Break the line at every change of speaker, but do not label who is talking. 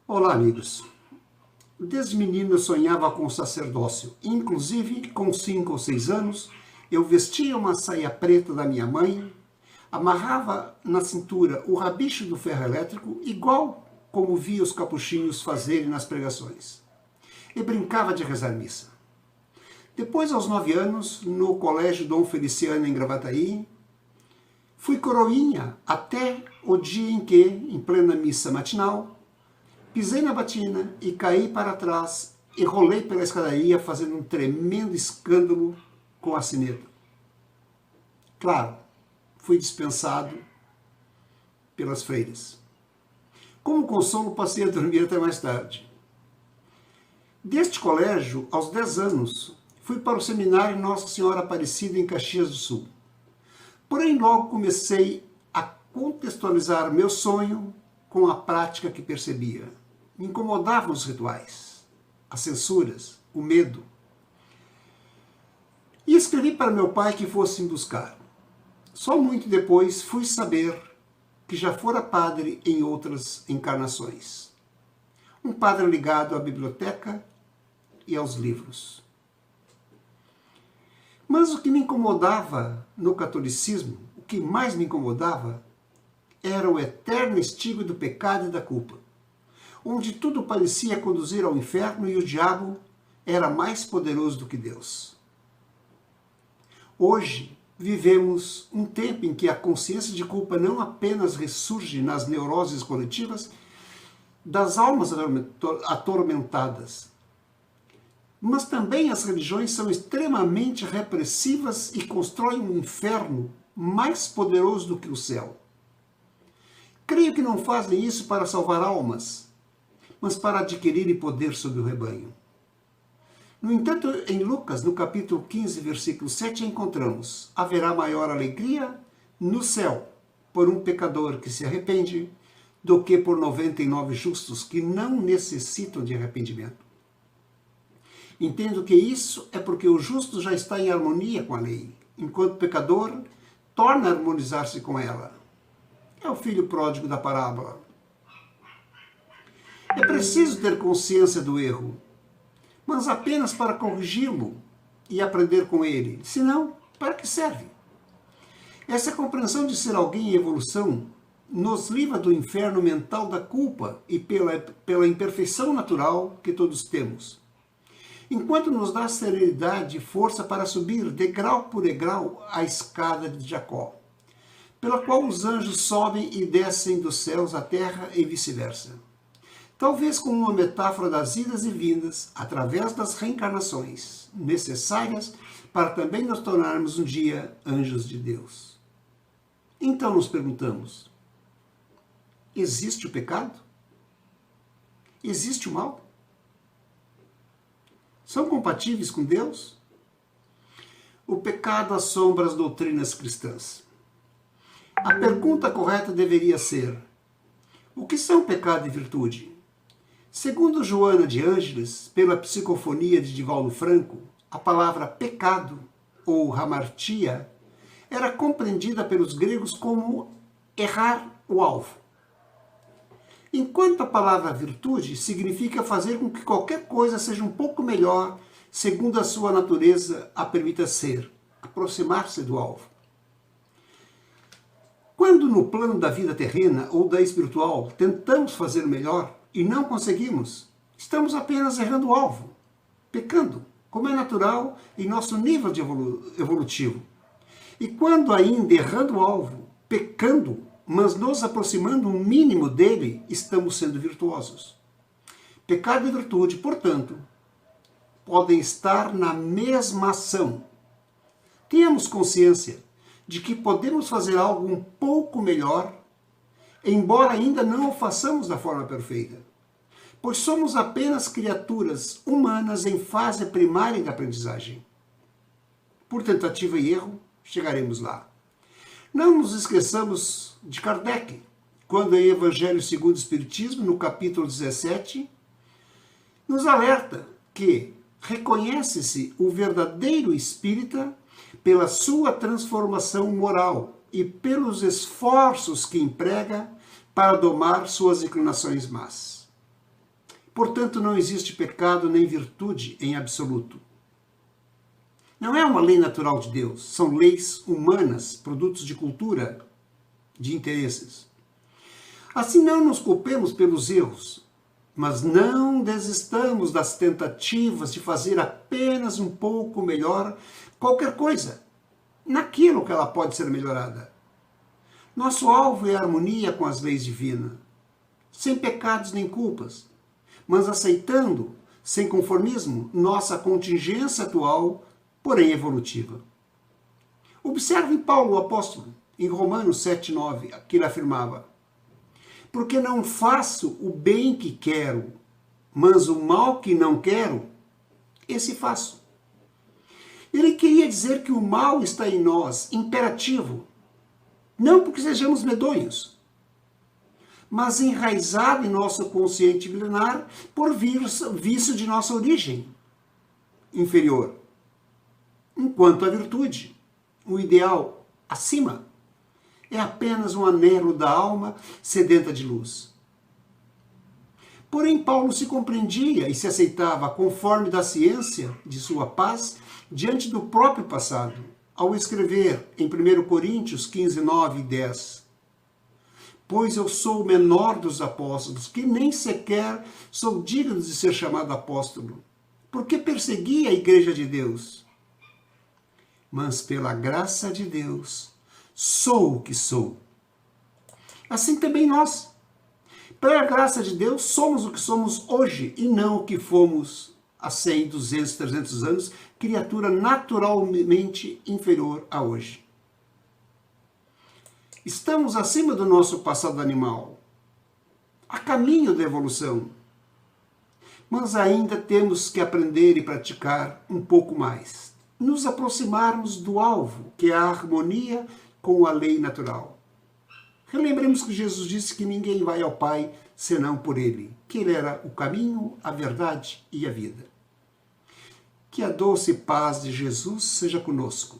Olá, amigos. Desde menino eu sonhava com o sacerdócio. Inclusive, com 5 ou 6 anos, eu vestia uma saia preta da minha mãe, amarrava na cintura o rabicho do ferro elétrico, igual como via os capuchinhos fazerem nas pregações, e brincava de rezar missa. Depois, aos 9 anos, no Colégio Dom Feliciano, em Gravataí, fui coroinha até o dia em que, em plena missa matinal, pisei na batina e caí para trás e rolei pela escadaria fazendo um tremendo escândalo com a sineta. Claro, fui dispensado pelas freiras. Como consolo, passei a dormir até mais tarde. Deste colégio, aos 10 anos, fui para o seminário Nossa Senhora Aparecida em Caxias do Sul. Porém, logo comecei a contextualizar meu sonho com a prática que percebia. Me incomodavam os rituais, as censuras, o medo. E escrevi para meu pai que fosse me buscar. Só muito depois fui saber que já fora padre em outras encarnações. Um padre ligado à biblioteca e aos livros. Mas o que me incomodava no catolicismo, o que mais me incomodava, era o eterno estigma do pecado e da culpa, onde tudo parecia conduzir ao inferno e o diabo era mais poderoso do que Deus. Hoje, vivemos um tempo em que a consciência de culpa não apenas ressurge nas neuroses coletivas das almas atormentadas, mas também as religiões são extremamente repressivas e constroem um inferno mais poderoso do que o céu. Creio que não fazem isso para salvar almas, mas para adquirir poder sobre o rebanho. No entanto, em Lucas, no capítulo 15, versículo 7, encontramos: haverá maior alegria no céu por um pecador que se arrepende do que por 99 justos que não necessitam de arrependimento. Entendo que isso é porque o justo já está em harmonia com a lei, enquanto o pecador torna a harmonizar-se com ela. É o filho pródigo da parábola. É preciso ter consciência do erro, mas apenas para corrigi-lo e aprender com ele. Senão, para que serve? Essa compreensão de ser alguém em evolução nos livra do inferno mental da culpa e pela imperfeição natural que todos temos, enquanto nos dá serenidade e força para subir degrau por degrau a escada de Jacó, pela qual os anjos sobem e descem dos céus à terra e vice-versa. Talvez como uma metáfora das idas e vindas, através das reencarnações, necessárias para também nos tornarmos um dia anjos de Deus. Então nos perguntamos: existe o pecado? Existe o mal? São compatíveis com Deus? O pecado assombra as doutrinas cristãs. A pergunta correta deveria ser: o que são pecado e virtude? Segundo Joana de Ângeles, pela psicofonia de Divaldo Franco, a palavra pecado, ou hamartia, era compreendida pelos gregos como errar o alvo, enquanto a palavra virtude significa fazer com que qualquer coisa seja um pouco melhor, segundo a sua natureza a permita ser, aproximar-se do alvo. Quando no plano da vida terrena ou da espiritual tentamos fazer melhor e não conseguimos, estamos apenas errando o alvo, pecando, como é natural em nosso nível de evolutivo. E quando ainda errando o alvo, pecando, mas nos aproximando um mínimo dele, estamos sendo virtuosos. Pecado e virtude, portanto, podem estar na mesma ação. Tenhamos consciência de que podemos fazer algo um pouco melhor, embora ainda não o façamos da forma perfeita, pois somos apenas criaturas humanas em fase primária da aprendizagem. Por tentativa e erro, chegaremos lá. Não nos esqueçamos de Kardec, quando em Evangelho segundo o Espiritismo, no capítulo 17, nos alerta que reconhece-se o verdadeiro espírita pela sua transformação moral e pelos esforços que emprega para domar suas inclinações más. Portanto, não existe pecado nem virtude em absoluto. Não é uma lei natural de Deus, são leis humanas, produtos de cultura, de interesses. Assim, não nos culpemos pelos erros, mas não desistamos das tentativas de fazer apenas um pouco melhor qualquer coisa, naquilo que ela pode ser melhorada. Nosso alvo é a harmonia com as leis divinas, sem pecados nem culpas, mas aceitando, sem conformismo, nossa contingência atual, porém evolutiva. Observe Paulo, o apóstolo, em Romanos 7,9, que ele afirmava: porque não faço o bem que quero, mas o mal que não quero, esse faço. Ele queria dizer que o mal está em nós, imperativo, não porque sejamos medonhos, mas enraizado em nosso consciente milenar por vício de nossa origem inferior. Enquanto a virtude, o ideal acima, é apenas um anelo da alma sedenta de luz. Porém, Paulo se compreendia e se aceitava conforme da ciência de sua paz diante do próprio passado, ao escrever em 1 Coríntios 15, 9 e 10. Pois eu sou o menor dos apóstolos, que nem sequer sou digno de ser chamado apóstolo, porque persegui a igreja de Deus. Mas pela graça de Deus, sou o que sou. Assim também nós. Pela graça de Deus, somos o que somos hoje e não o que fomos há 100, 200, 300 anos, criatura naturalmente inferior a hoje. Estamos acima do nosso passado animal, a caminho da evolução, mas ainda temos que aprender e praticar um pouco mais, nos aproximarmos do alvo, que é a harmonia com a lei natural. Relembremos que Jesus disse que ninguém vai ao Pai senão por Ele, que Ele era o caminho, a verdade e a vida. Que a doce paz de Jesus seja conosco.